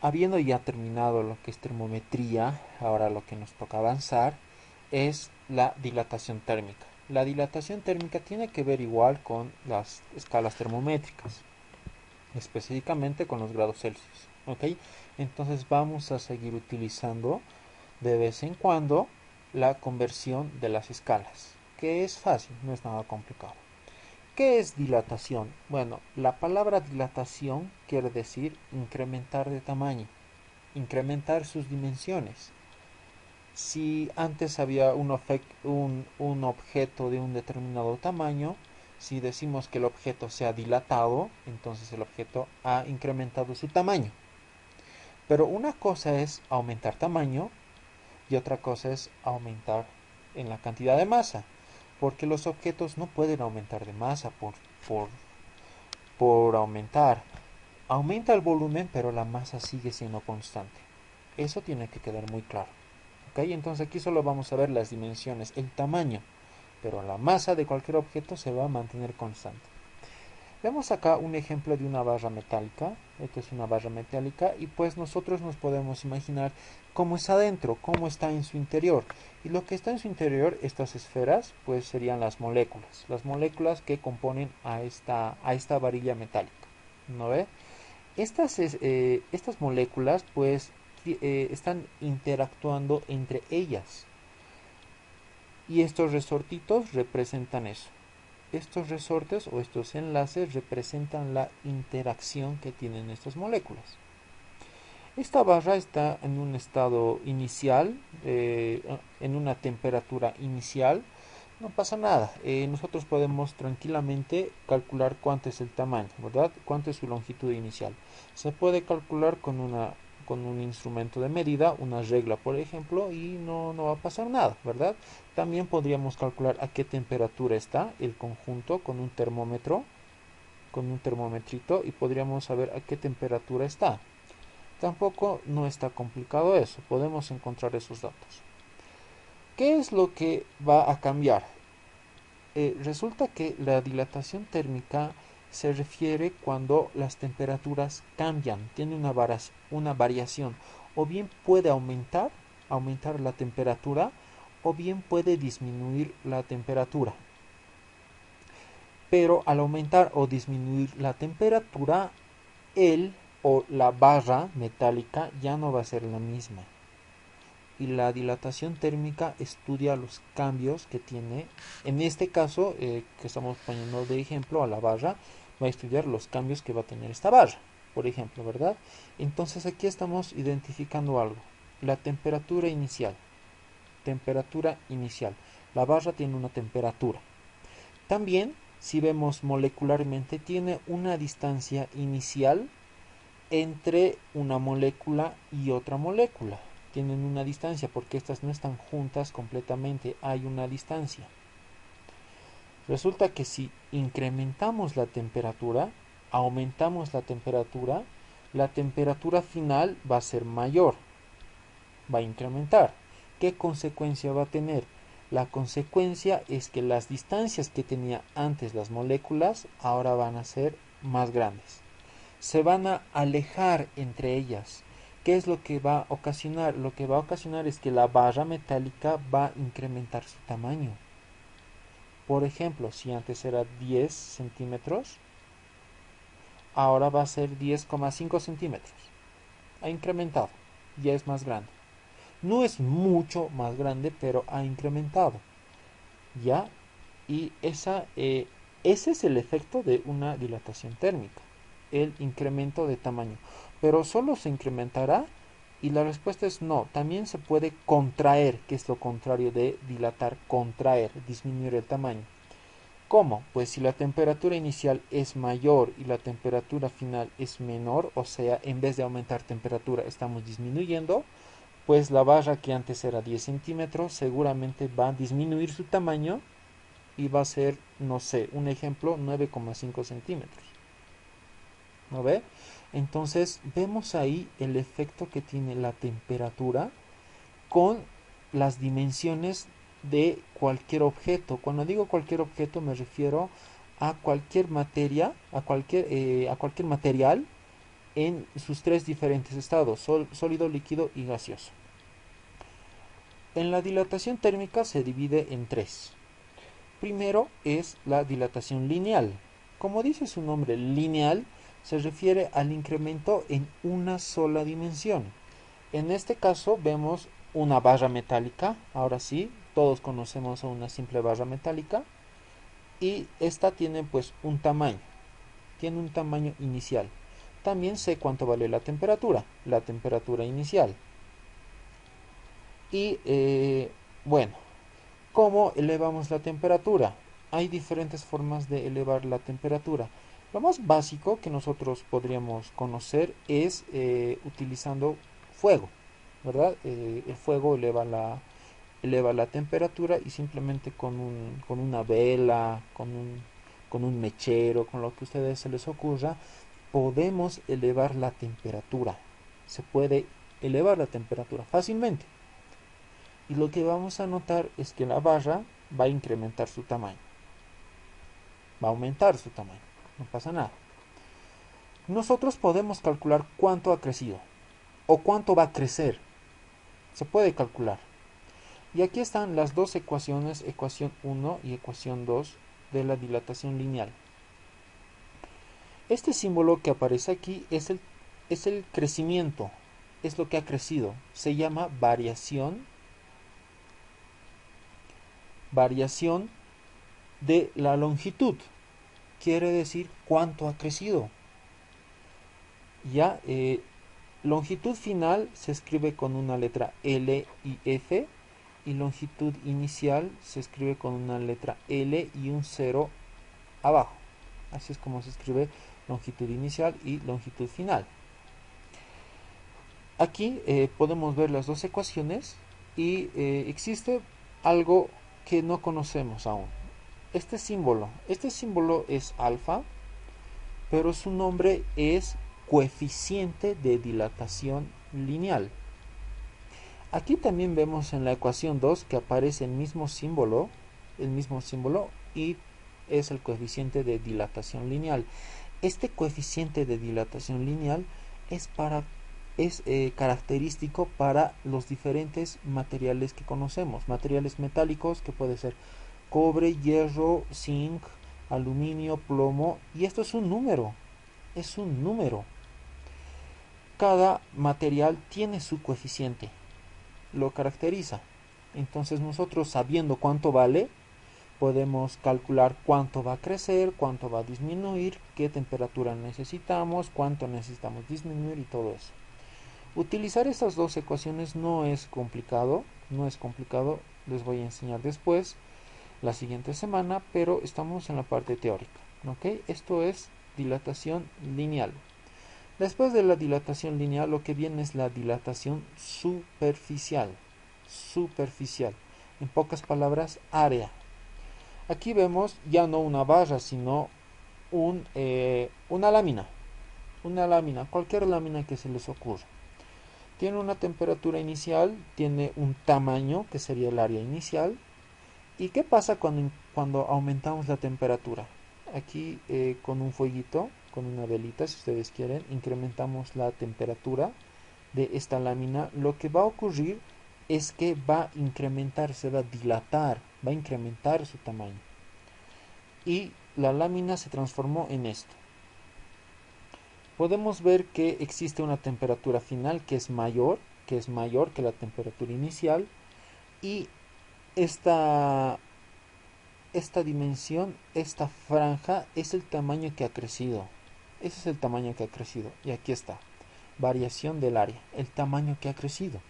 Habiendo ya terminado lo que es termometría, ahora lo que nos toca avanzar es la dilatación térmica. La dilatación térmica tiene que ver igual con las escalas termométricas, específicamente con los grados Celsius. ¿Ok? Entonces vamos a seguir utilizando de vez en cuando la conversión de las escalas, que es fácil, no es nada complicado. ¿Qué es dilatación? Bueno, la palabra dilatación quiere decir incrementar de tamaño, incrementar sus dimensiones. Si antes había un objeto de un determinado tamaño, si decimos que el objeto se ha dilatado, entonces el objeto ha incrementado su tamaño. Pero una cosa es aumentar tamaño y otra cosa es aumentar en la cantidad de masa, porque los objetos no pueden aumentar de masa por, por aumentar. Aumenta el volumen, pero la masa sigue siendo constante. Eso tiene que quedar muy claro. ¿Ok? Entonces aquí solo vamos a ver las dimensiones, el tamaño, pero la masa de cualquier objeto se va a mantener constante. Vemos acá un ejemplo de una barra metálica. Esto es una barra metálica y pues nosotros nos podemos imaginar cómo es adentro, cómo está en su interior. Y lo que está en su interior, estas esferas, pues serían las moléculas que componen a esta varilla metálica. ¿No ve? Estas moléculas pues están interactuando entre ellas y estos resortitos representan eso. Estos resortes o estos enlaces representan la interacción que tienen estas moléculas. Esta barra está en un estado inicial, en una temperatura inicial. No pasa nada. Nosotros podemos tranquilamente calcular cuánto es el tamaño, ¿verdad? Cuánto es su longitud inicial. Se puede calcular con un instrumento de medida, una regla, por ejemplo, y no va a pasar nada, ¿verdad? También podríamos calcular a qué temperatura está el conjunto con un termómetro, con un termometrito, y podríamos saber a qué temperatura está. Tampoco no está complicado eso, podemos encontrar esos datos. ¿Qué es lo que va a cambiar? Resulta que la dilatación térmica se refiere cuando las temperaturas cambian, tiene una variación, o bien puede aumentar la temperatura, o bien puede disminuir la temperatura. Pero al aumentar o disminuir la temperatura, el o la barra metálica ya no va a ser la misma. Y la dilatación térmica estudia los cambios que tiene, en este caso que estamos poniendo de ejemplo a la barra, va a estudiar los cambios que va a tener esta barra, por ejemplo, ¿verdad? Entonces aquí estamos identificando algo, la temperatura inicial, la barra tiene una temperatura. También, si vemos molecularmente, tiene una distancia inicial entre una molécula y otra molécula. Tienen una distancia porque estas no están juntas completamente, hay una distancia. Resulta que si incrementamos la temperatura, aumentamos la temperatura final va a ser mayor, va a incrementar. ¿Qué consecuencia va a tener? La consecuencia es que las distancias que tenía antes las moléculas ahora van a ser más grandes. Se van a alejar entre ellas. ¿Qué es lo que va a ocasionar? Lo que va a ocasionar es que la barra metálica va a incrementar su tamaño. Por ejemplo, si antes era 10 centímetros, ahora va a ser 10,5 centímetros. Ha incrementado, ya es más grande. No es mucho más grande, pero ha incrementado. ¿Ya? Y ese es el efecto de una dilatación térmica, el incremento de tamaño. Pero solo se incrementará y la respuesta es no. También se puede contraer, que es lo contrario de dilatar, contraer, disminuir el tamaño. ¿Cómo? Pues si la temperatura inicial es mayor y la temperatura final es menor, o sea, en vez de aumentar temperatura estamos disminuyendo, pues la barra que antes era 10 centímetros seguramente va a disminuir su tamaño y va a ser, no sé, un ejemplo, 9,5 centímetros. ¿No ve? Entonces vemos ahí el efecto que tiene la temperatura con las dimensiones de cualquier objeto. Cuando digo cualquier objeto me refiero a cualquier materia, a cualquier material en sus tres diferentes estados, sólido, líquido y gaseoso. En la dilatación térmica se divide en tres. Primero es la dilatación lineal. Como dice su nombre, lineal se refiere al incremento en una sola dimensión. En este caso vemos una barra metálica, ahora sí, todos conocemos a una simple barra metálica, y esta tiene pues un tamaño inicial. También sé cuánto vale la temperatura inicial. Y bueno, ¿cómo elevamos la temperatura? Hay diferentes formas de elevar la temperatura. Lo más básico que nosotros podríamos conocer es utilizando fuego, ¿verdad? El fuego eleva la temperatura y simplemente con una vela, con un mechero, con lo que a ustedes se les ocurra, podemos elevar la temperatura. Se puede elevar la temperatura fácilmente. Y lo que vamos a notar es que la barra va a incrementar su tamaño. Va a aumentar su tamaño. No pasa nada. Nosotros podemos calcular cuánto ha crecido o cuánto va a crecer. Se puede calcular. Y aquí están las dos ecuaciones, ecuación 1 y ecuación 2 de la dilatación lineal. Este símbolo que aparece aquí es el crecimiento, es lo que ha crecido. Se llama variación de la longitud. Quiere decir cuánto ha crecido. Ya, longitud final se escribe con una letra L y F, y longitud inicial se escribe con una letra L y un 0 abajo. Así es como se escribe longitud inicial y longitud final. Aquí podemos ver las dos ecuaciones y existe algo que no conocemos aún. Este símbolo es alfa, pero su nombre es coeficiente de dilatación lineal. Aquí también vemos en la ecuación 2 que aparece el mismo símbolo y es el coeficiente de dilatación lineal. Este coeficiente de dilatación lineal es característico para los diferentes materiales que conocemos. Materiales metálicos que puede ser cobre, hierro, zinc, aluminio, plomo, y esto es un número. Cada material tiene su coeficiente, lo caracteriza. Entonces nosotros, sabiendo cuánto vale, podemos calcular cuánto va a crecer, cuánto va a disminuir, qué temperatura necesitamos, cuánto necesitamos disminuir y todo eso. Utilizar estas dos ecuaciones no es complicado, les voy a enseñar después, la siguiente semana, pero estamos en la parte teórica, ¿ok? Esto es dilatación lineal. Después de la dilatación lineal, lo que viene es la dilatación superficial. En pocas palabras, área. Aquí vemos ya no una barra, sino una lámina. Cualquier lámina que se les ocurra. Tiene una temperatura inicial, tiene un tamaño, que sería el área inicial. ¿Y qué pasa cuando aumentamos la temperatura? Aquí con un fueguito, con una velita, si ustedes quieren, incrementamos la temperatura de esta lámina. Lo que va a ocurrir es que va a incrementar, se va a dilatar, va a incrementar su tamaño. Y la lámina se transformó en esto. Podemos ver que existe una temperatura final que es mayor que la temperatura inicial, y esta dimensión, esta franja, es el tamaño que ha crecido. Ese es el tamaño que ha crecido. Y aquí está, variación del área, el tamaño que ha crecido.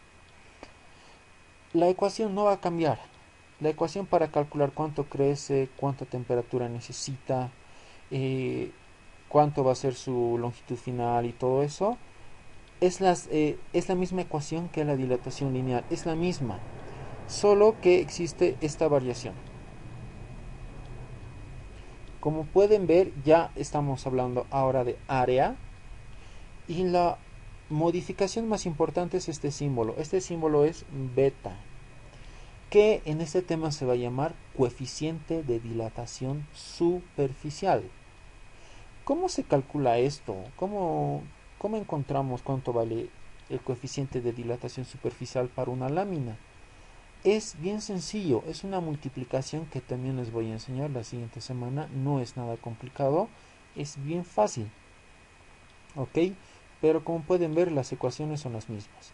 La ecuación no va a cambiar. La ecuación para calcular cuánto crece, cuánta temperatura necesita, cuánto va a ser su longitud final y todo eso, es la misma ecuación que la dilatación lineal. Es la misma, solo que existe esta variación. Como pueden ver, ya estamos hablando ahora de área, y la modificación más importante es este símbolo. Este símbolo es beta, que en este tema se va a llamar coeficiente de dilatación superficial. ¿Cómo se calcula esto? ¿Cómo ¿cómo encontramos cuánto vale el coeficiente de dilatación superficial para una lámina? Es bien sencillo, es una multiplicación que también les voy a enseñar la siguiente semana, no es nada complicado, es bien fácil, ¿ok? Pero como pueden ver, las ecuaciones son las mismas.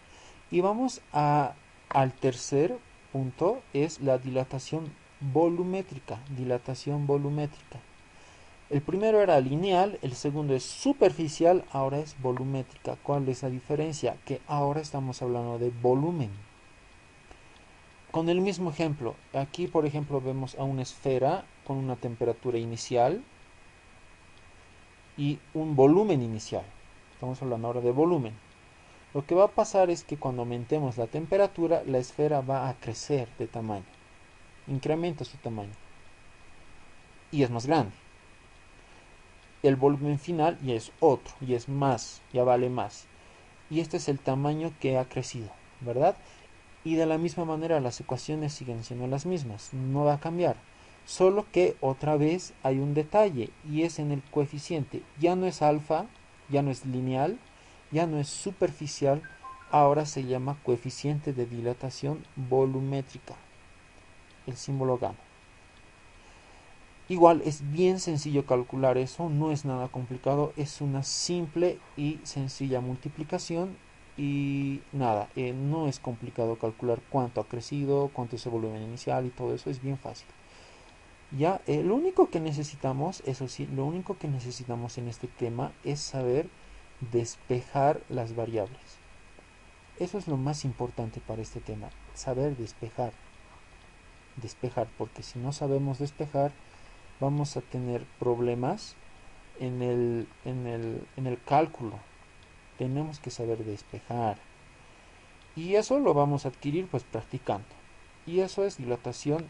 Y vamos al tercer punto, es la dilatación volumétrica, El primero era lineal, el segundo es superficial, ahora es volumétrica. ¿Cuál es la diferencia? Que ahora estamos hablando de volumen. Con el mismo ejemplo, aquí por ejemplo vemos a una esfera con una temperatura inicial y un volumen inicial. Estamos hablando ahora de volumen. Lo que va a pasar es que cuando aumentemos la temperatura, la esfera va a crecer de tamaño. Incrementa su tamaño. Y es más grande. El volumen final ya es otro, y es más, ya vale más. Y este es el tamaño que ha crecido, ¿verdad? Y de la misma manera las ecuaciones siguen siendo las mismas, no va a cambiar. Solo que otra vez hay un detalle y es en el coeficiente. Ya no es alfa, ya no es lineal, ya no es superficial, ahora se llama coeficiente de dilatación volumétrica, el símbolo gamma. Igual es bien sencillo calcular eso, no es nada complicado, es una simple y sencilla multiplicación y nada, no es complicado calcular cuánto ha crecido, cuánto es el volumen inicial y todo eso, es bien fácil. Ya, lo único que necesitamos, eso sí, lo único que necesitamos en este tema es saber despejar las variables. Eso es lo más importante para este tema, saber despejar. Despejar, porque si no sabemos despejar, vamos a tener problemas en el cálculo. Tenemos que saber despejar. Y eso lo vamos a adquirir pues practicando. Y eso es dilatación